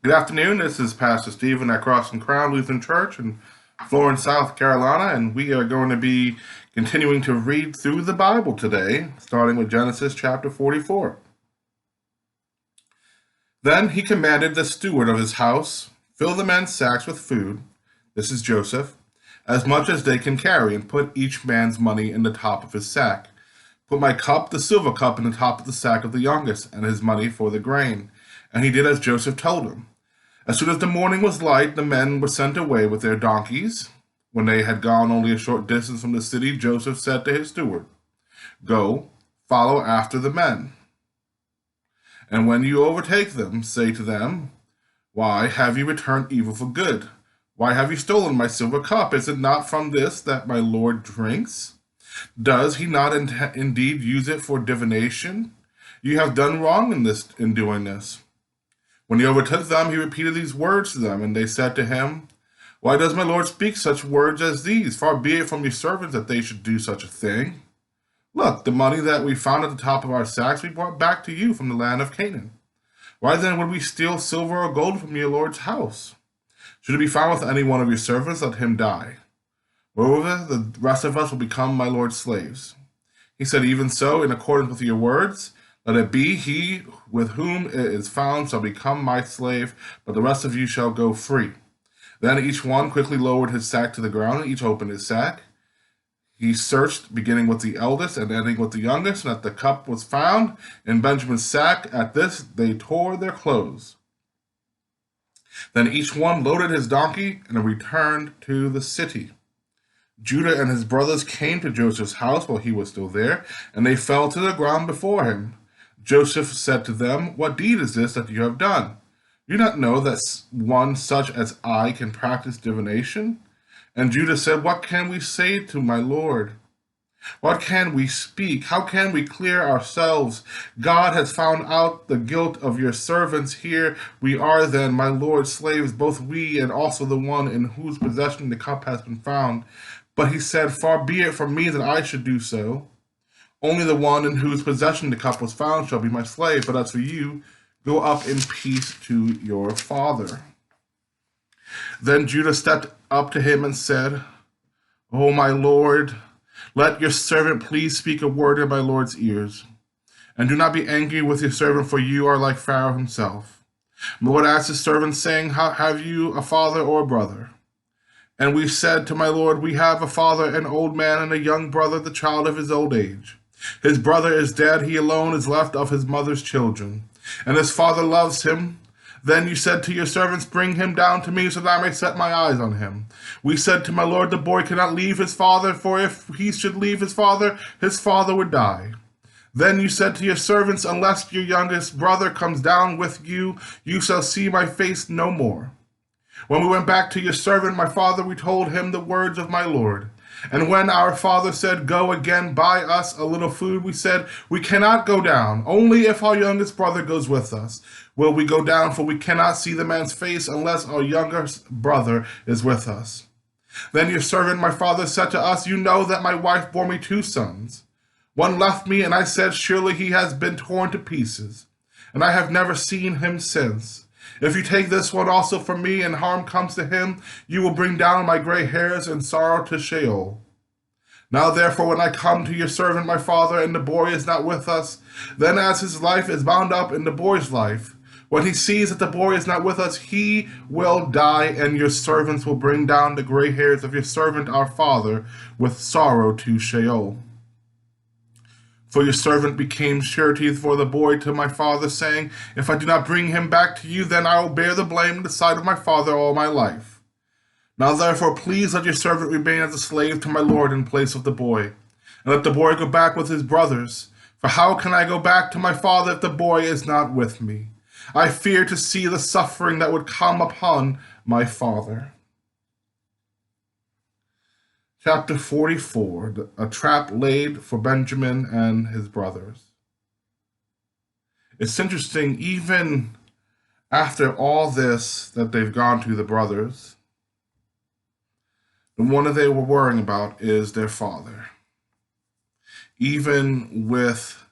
Good afternoon. This is Pastor Stephen at Cross and Crown Lutheran Church in Florence, South Carolina, and we are going to be continuing to read through the Bible today, starting with Genesis chapter 44. Then he commanded the steward of his house, fill the men's sacks with food, this is Joseph, as much as they can carry, and put each man's money in the top of his sack. Put my cup, the silver cup, in the top of the sack of the youngest, and his money for the grain. And he did as Joseph told him. As soon as the morning was light, the men were sent away with their donkeys. When they had gone only a short distance from the city, Joseph said to his steward, "Go, follow after the men. And when you overtake them, say to them, 'Why have you returned evil for good? Why have you stolen my silver cup? Is it not from this that my Lord drinks? Does he not indeed use it for divination? You have done wrong in doing this.' When he overtook them, he repeated these words to them, and they said to him, 'Why does my Lord speak such words as these? Far be it from your servants that they should do such a thing. Look, the money that we found at the top of our sacks we brought back to you from the land of Canaan. Why then would we steal silver or gold from your Lord's house? Should it be found with any one of your servants, let him die. Moreover, the rest of us will become my Lord's slaves.' He said, 'Even so, in accordance with your words, let it be, he with whom it is found shall become my slave, but the rest of you shall go free.' Then each one quickly lowered his sack to the ground, and each opened his sack. He searched, beginning with the eldest and ending with the youngest, and that the cup was found in Benjamin's sack. At this they tore their clothes. Then each one loaded his donkey and returned to the city. Judah and his brothers came to Joseph's house while he was still there, and they fell to the ground before him. Joseph said to them, 'What deed is this that you have done? Do you not know that one such as I can practice divination?' And Judah said, 'What can we say to my Lord? What can we speak? How can we clear ourselves? God has found out the guilt of your servants. Here we are then, my Lord's slaves, both we and also the one in whose possession the cup has been found.' But he said, 'Far be it from me that I should do so. Only the one in whose possession the cup was found shall be my slave. But as for you, go up in peace to your father.' Then Judah stepped up to him and said, 'O my Lord, let your servant please speak a word in my Lord's ears. And do not be angry with your servant, for you are like Pharaoh himself.' My Lord asked his servant, saying, 'Have you a father or a brother?' And we said to my Lord, 'We have a father, an old man, and a young brother, the child of his old age. His brother is dead, he alone is left of his mother's children, and his father loves him.' Then you said to your servants, 'Bring him down to me, so that I may set my eyes on him.' We said to my Lord, 'The boy cannot leave his father, for if he should leave his father would die.' Then you said to your servants, 'Unless your youngest brother comes down with you, you shall see my face no more.' When we went back to your servant, my father, we told him the words of my Lord. And when our father said, 'Go again, buy us a little food,' we said, 'We cannot go down. Only if our youngest brother goes with us will we go down, for we cannot see the man's face unless our youngest brother is with us.' Then your servant, my father, said to us, 'You know that my wife bore me 2 sons. One left me, and I said, Surely he has been torn to pieces, and I have never seen him since. If you take this one also from me, and harm comes to him, you will bring down my gray hairs and sorrow to Sheol. Now therefore, when I come to your servant my father, and the boy is not with us, then as his life is bound up in the boy's life, when he sees that the boy is not with us, he will die, and your servants will bring down the gray hairs of your servant our father with sorrow to Sheol.' For your servant became surety for the boy to my father, saying, 'If I do not bring him back to you, then I will bear the blame in the sight of my father all my life. Now therefore, please let your servant remain as a slave to my Lord in place of the boy, and let the boy go back with his brothers. For how can I go back to my father if the boy is not with me? I fear to see the suffering that would come upon my father.'" Chapter 44, a trap laid for Benjamin and his brothers. It's interesting, even after all this that they've gone through, the brothers, the one that they were worrying about is their father. Even with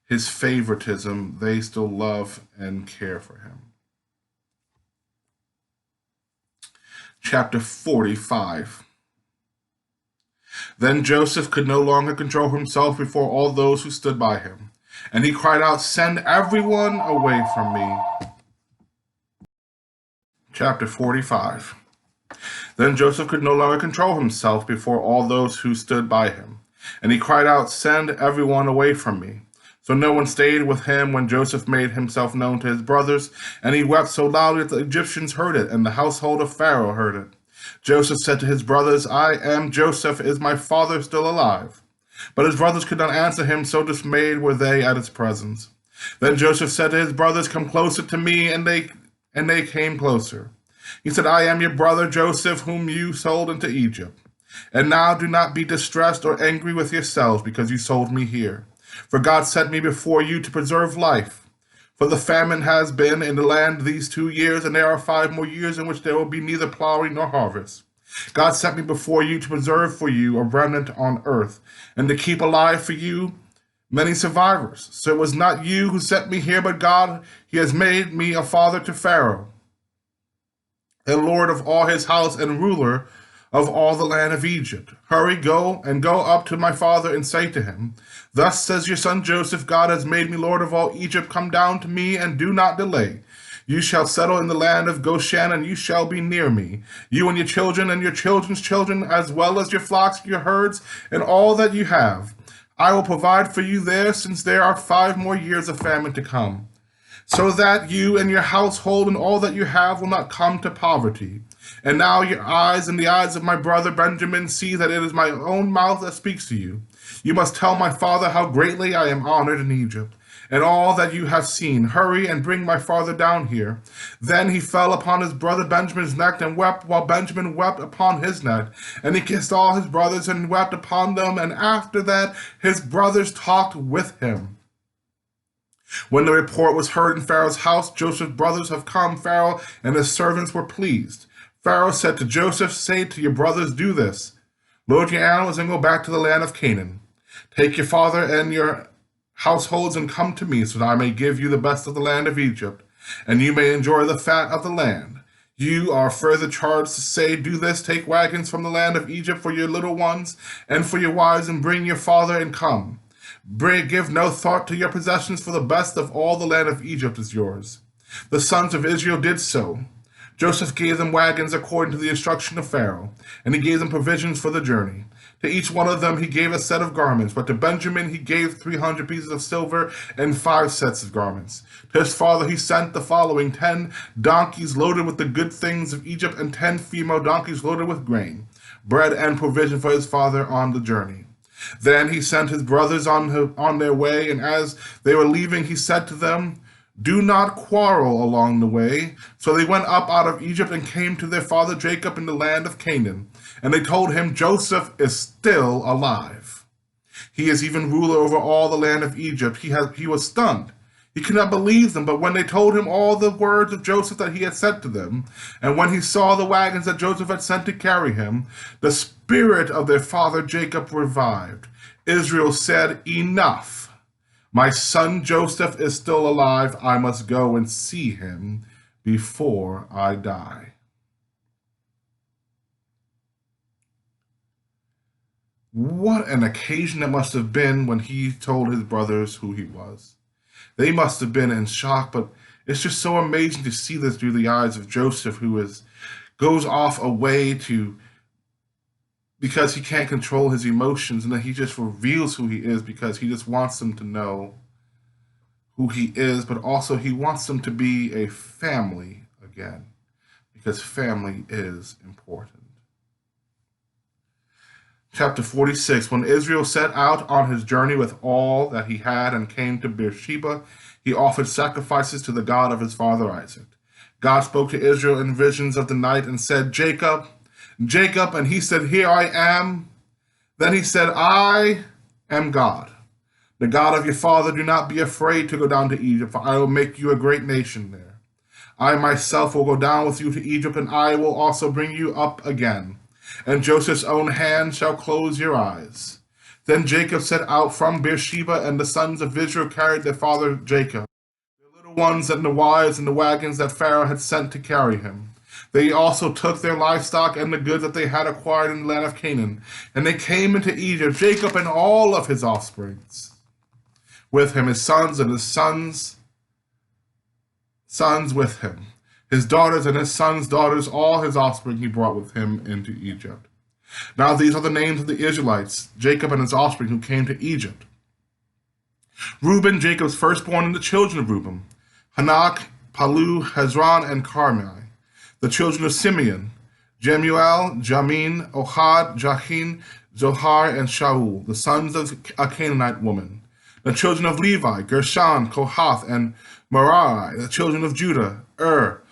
his favoritism, they still love and care for him. Chapter 45. Then Joseph could no longer control himself before all those who stood by him, and he cried out, "Send everyone away from me." Chapter 45. Then Joseph could no longer control himself before all those who stood by him, and he cried out, "Send everyone away from me." So no one stayed with him when Joseph made himself known to his brothers, and he wept so loudly that the Egyptians heard it, and the household of Pharaoh heard it. Joseph said to his brothers, "I am Joseph. Is my father still alive?" But his brothers could not answer him, so dismayed were they at his presence. Then Joseph said to his brothers, "Come closer to me," and they came closer. He said, "I am your brother Joseph, whom you sold into Egypt. And now do not be distressed or angry with yourselves because you sold me here. For God sent me before you to preserve life. For the famine has been in the land these 2 years, and there are 5 more years in which there will be neither plowing nor harvest. God sent me before you to preserve for you a remnant on earth, and to keep alive for you many survivors. So it was not you who sent me here, but God. He has made me a father to Pharaoh, and lord of all his house, and ruler of all the land of Egypt. Hurry, go up to my father and say to him, 'Thus says your son Joseph, God has made me lord of all Egypt. Come down to me and do not delay. You shall settle in the land of Goshen, and you shall be near me, you and your children and your children's children, as well as your flocks, your herds, and all that you have. I will provide for you there, since there are 5 more years of famine to come, so that you and your household and all that you have will not come to poverty. And now your eyes and the eyes of my brother Benjamin see that it is my own mouth that speaks to you. You must tell my father how greatly I am honored in Egypt, and all that you have seen. Hurry and bring my father down here." Then he fell upon his brother Benjamin's neck and wept, while Benjamin wept upon his neck. And he kissed all his brothers and wept upon them. And after that his brothers talked with him. When the report was heard in Pharaoh's house, "Joseph's brothers have come," Pharaoh and his servants were pleased. Pharaoh said to Joseph, "Say to your brothers, do this: load your animals and go back to the land of Canaan. Take your father and your households and come to me, so that I may give you the best of the land of Egypt, and you may enjoy the fat of the land. You are further charged to say, do this: take wagons from the land of Egypt for your little ones and for your wives, and bring your father and come. Give no thought to your possessions, for the best of all the land of Egypt is yours." The sons of Israel did so. Joseph gave them wagons according to the instruction of Pharaoh, and he gave them provisions for the journey. To each one of them he gave a set of garments, but to Benjamin he gave 300 pieces of silver and 5 sets of garments. To his father he sent the following: 10 donkeys loaded with the good things of Egypt, and 10 female donkeys loaded with grain, bread, and provision for his father on the journey. Then he sent his brothers on their way, and as they were leaving he said to them, "Do not quarrel along the way." So they went up out of Egypt and came to their father Jacob in the land of Canaan. And they told him, "Joseph is still alive. He is even ruler over all the land of Egypt." He was stunned. He could not believe them. But when they told him all the words of Joseph that he had said to them, and when he saw the wagons that Joseph had sent to carry him, the spirit of their father Jacob revived. Israel said, "Enough. My son Joseph is still alive. I must go and see him before I die." What an occasion it must have been when he told his brothers who he was. They must have been in shock, but it's just so amazing to see this through the eyes of Joseph, who goes off away because he can't control his emotions, and then he just reveals who he is because he just wants them to know who he is, but also he wants them to be a family again, because family is important. Chapter 46. When Israel set out on his journey with all that he had and came to Beersheba, he offered sacrifices to the God of his father Isaac. God spoke to Israel in visions of the night and said, "Jacob, Jacob," and he said, "Here I am." Then he said, "I am God, the God of your father. Do not be afraid to go down to Egypt, for I will make you a great nation there. I myself will go down with you to Egypt, and I will also bring you up again, and Joseph's own hand shall close your eyes." Then Jacob set out from Beersheba, and the sons of Israel carried their father Jacob, the little ones and the wives and the wagons that Pharaoh had sent to carry him. They also took their livestock and the goods that they had acquired in the land of Canaan, and they came into Egypt, Jacob and all of his offsprings, with him, his sons and his sons with him, his daughters and his sons' daughters, all his offspring he brought with him into Egypt. Now these are the names of the Israelites, Jacob and his offspring who came to Egypt. Reuben, Jacob's firstborn, and the children of Reuben, Hanak, Palu, Hezron, and Carmi. The children of Simeon, Jemuel, Jamin, Ohad, Jachin, Zohar, and Shaul, the sons of a Canaanite woman. The children of Levi, Gershon, Kohath, and Merari. The children of Judah, Onan,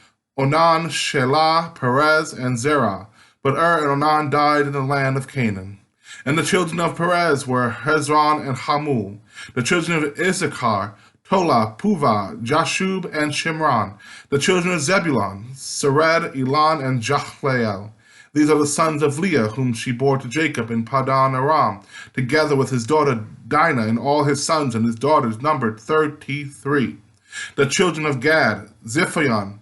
Shelah, Perez, and Zerah. But and Onan died in the land of Canaan. And the children of Perez were Hezron and Hamul. The children of Issachar, Tola, Puvah, Jashub, and Shimron. The children of Zebulun, Sered, Elon, and Jachleel. These are the sons of Leah, whom she bore to Jacob in Padan Aram, together with his daughter Dinah, and all his sons and his daughters numbered 33. The children of Gad, Ziphion,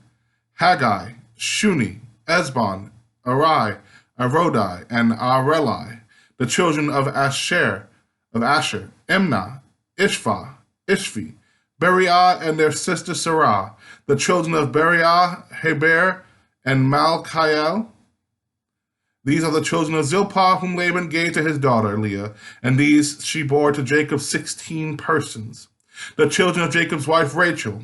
Haggai, Shuni, Esbon, Arai, Arodai, and Areli. The children of Asher, Imnah, Ishva, Ishvi, Beriah, and their sister Sarah. The children of Beriah, Heber, and Malchiel. These are the children of Zilpah, whom Laban gave to his daughter Leah, and these she bore to Jacob 16 persons. The children of Jacob's wife Rachel,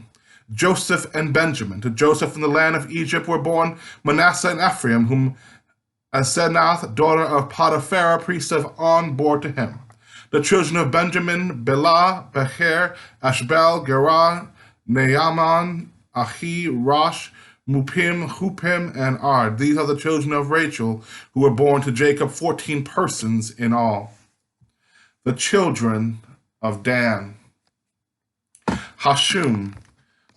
Joseph and Benjamin. To Joseph in the land of Egypt were born Manasseh and Ephraim, whom Asenath, daughter of Potiphar, priest of On, bore to him. The children of Benjamin, Bela, Becher, Ashbel, Gerah, Naaman, Ahi, Rosh, Mupim, Hupim, and Ard. These are the children of Rachel, who were born to Jacob, 14 persons in all. The children of Dan, Hashum.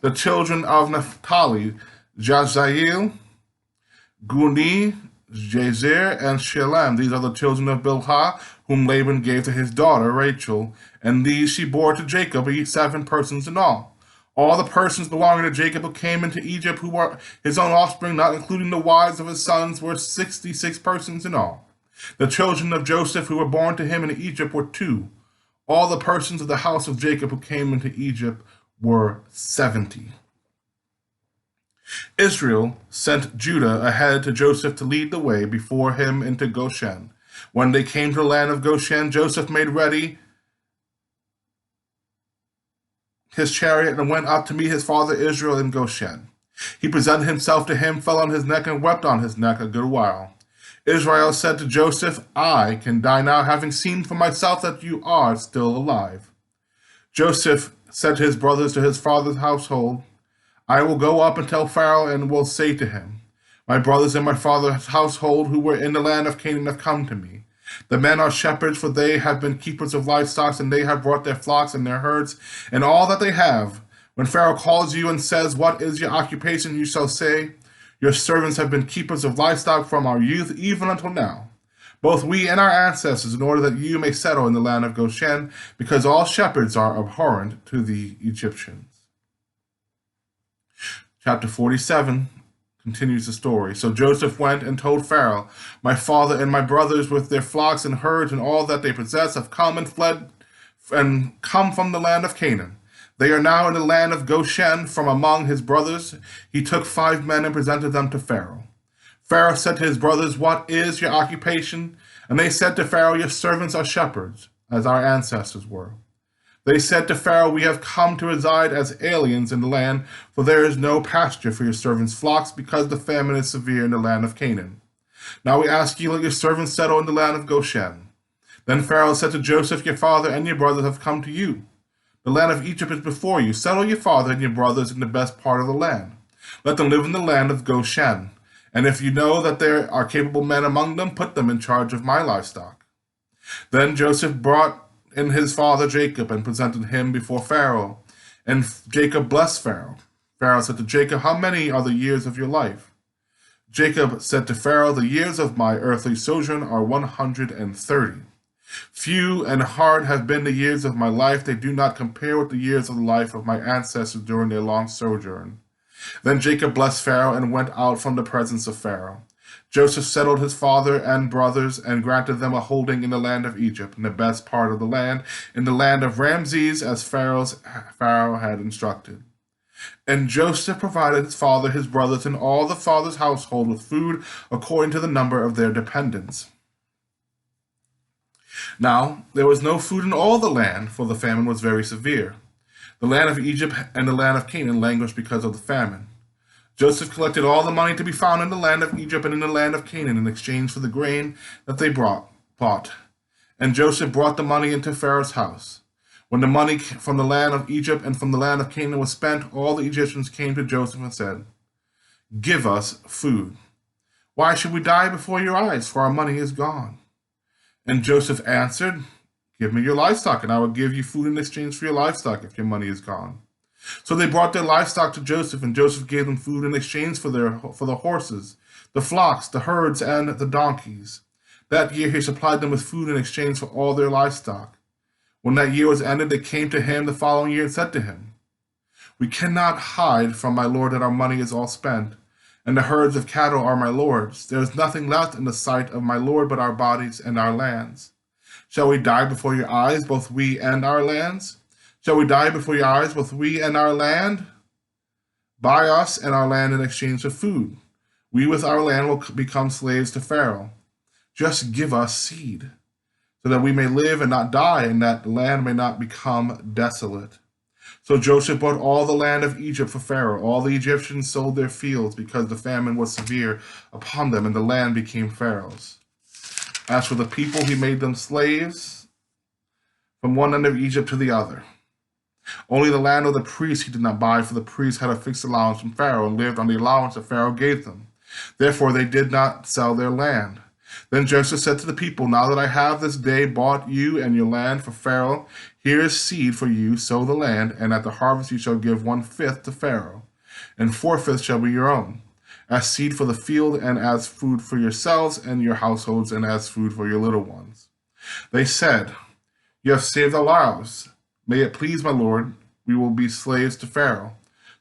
The children of Naphtali, Jaziel, Guni, Jazer, and Shalem. These are the children of Bilhah, whom Laban gave to his daughter Rachel, and these she bore to Jacob, 7 persons in all. All the persons belonging to Jacob who came into Egypt, who were his own offspring, not including the wives of his sons, were 66 persons in all. The children of Joseph who were born to him in Egypt were 2. All the persons of the house of Jacob who came into Egypt were 70. Israel sent Judah ahead to Joseph to lead the way before him into Goshen. When they came to the land of Goshen, Joseph made ready his chariot and went up to meet his father Israel in Goshen. He presented himself to him, fell on his neck, and wept on his neck a good while. Israel said to Joseph, I can die now, having seen for myself that you are still alive. Joseph said to his brothers, to his father's household, I will go up and tell Pharaoh and will say to him, my brothers and my father's household who were in the land of Canaan have come to me. The men are shepherds, for they have been keepers of livestock, and they have brought their flocks and their herds, and all that they have. When Pharaoh calls you and says, what is your occupation? You shall say, your servants have been keepers of livestock from our youth, even until now, both we and our ancestors, in order that you may settle in the land of Goshen, because all shepherds are abhorrent to the Egyptians. Chapter 47 continues the story. So Joseph went and told Pharaoh, my father and my brothers with their flocks and herds and all that they possess have come and fled and come from the land of Canaan. They are now in the land of Goshen. From among his brothers he took 5 men and presented them to Pharaoh. Pharaoh said to his brothers, what is your occupation? And they said to Pharaoh, your servants are shepherds, as our ancestors were. They said to Pharaoh, we have come to reside as aliens in the land, for there is no pasture for your servants' flocks, because the famine is severe in the land of Canaan. Now we ask you, let your servants settle in the land of Goshen. Then Pharaoh said to Joseph, your father and your brothers have come to you. The land of Egypt is before you. Settle your father and your brothers in the best part of the land. Let them live in the land of Goshen. And if you know that there are capable men among them, put them in charge of my livestock. Then Joseph brought in his father Jacob and presented him before Pharaoh. And Jacob blessed Pharaoh. Pharaoh said to Jacob, how many are the years of your life? Jacob said to Pharaoh, the years of my earthly sojourn are 130. Few and hard have been the years of my life. They do not compare with the years of the life of my ancestors during their long sojourn. Then Jacob blessed Pharaoh and went out from the presence of Pharaoh. Joseph settled his father and brothers and granted them a holding in the land of Egypt, in the best part of the land, in the land of Ramses, as Pharaoh had instructed. And Joseph provided his father, his brothers, and all the father's household with food according to the number of their dependents. Now there was no food in all the land, for the famine was very severe. The land of Egypt and the land of Canaan languished because of the famine. Joseph collected all the money to be found in the land of Egypt and in the land of Canaan in exchange for the grain that they bought. And Joseph brought the money into Pharaoh's house. When the money from the land of Egypt and from the land of Canaan was spent, all the Egyptians came to Joseph and said, "Give us food. Why should we die before your eyes? For our money is gone." And Joseph answered, "Give me your livestock, and I will give you food in exchange for your livestock if your money is gone." So they brought their livestock to Joseph, and Joseph gave them food in exchange for the horses, the flocks, the herds, and the donkeys. That year he supplied them with food in exchange for all their livestock. When that year was ended, they came to him the following year and said to him, "We cannot hide from my lord that our money is all spent, and the herds of cattle are my lord's. There is nothing left in the sight of my lord but our bodies and our lands. Shall we die before your eyes, both we and our lands? Shall we die before your eyes, both we and our land? Buy us and our land in exchange for food. We with our land will become slaves to Pharaoh. Just give us seed, so that we may live and not die, and that the land may not become desolate." So Joseph bought all the land of Egypt for Pharaoh. All the Egyptians sold their fields because the famine was severe upon them, and the land became Pharaoh's. As for the people, he made them slaves from one end of Egypt to the other. Only the land of the priests he did not buy, for the priests had a fixed allowance from Pharaoh and lived on the allowance that Pharaoh gave them. Therefore they did not sell their land. Then Joseph said to the people, "Now that I have this day bought you and your land for Pharaoh, here is seed for you, sow the land, and at the harvest you shall give 1/5 to Pharaoh, and 4/5 shall be your own, as seed for the field, and as food for yourselves and your households, and as food for your little ones." They said, "You have saved our lives. May it please my lord, we will be slaves to Pharaoh."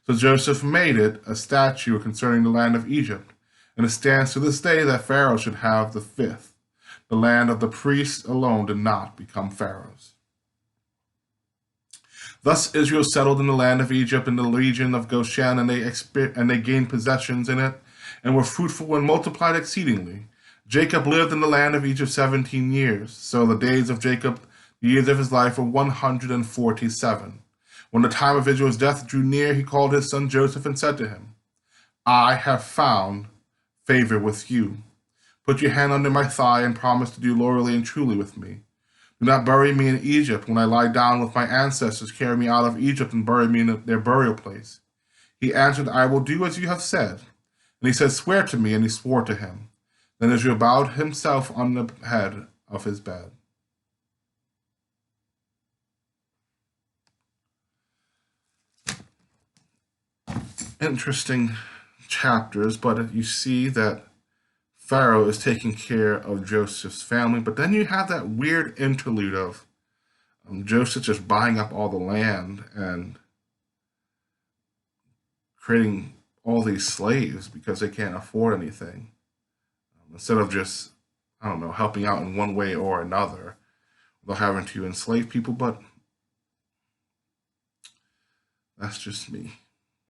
So Joseph made it a statute concerning the land of Egypt, and it stands to this day that Pharaoh should have the 1/5. The land of the priests alone did not become Pharaoh's. Thus Israel settled in the land of Egypt in the region of Goshen, and they gained possessions in it, and were fruitful and multiplied exceedingly. Jacob lived in the land of Egypt 17 years. So the days of Jacob, the years of his life, were 147. When the time of Israel's death drew near, he called his son Joseph and said to him, "I have found favor with you. Put your hand under my thigh and promise to do loyally and truly with me. Do not bury me in Egypt. When I lie down with my ancestors, carry me out of Egypt and bury me in their burial place." He answered, "I will do as you have said." And he said, "Swear to me." And he swore to him. Then Israel bowed himself on the head of his bed. Interesting chapters, but you see that Pharaoh is taking care of Joseph's family, but then you have that weird interlude of Joseph just buying up all the land and creating all these slaves because they can't afford anything. Instead of just, I don't know, helping out in one way or another without having to enslave people, but that's just me.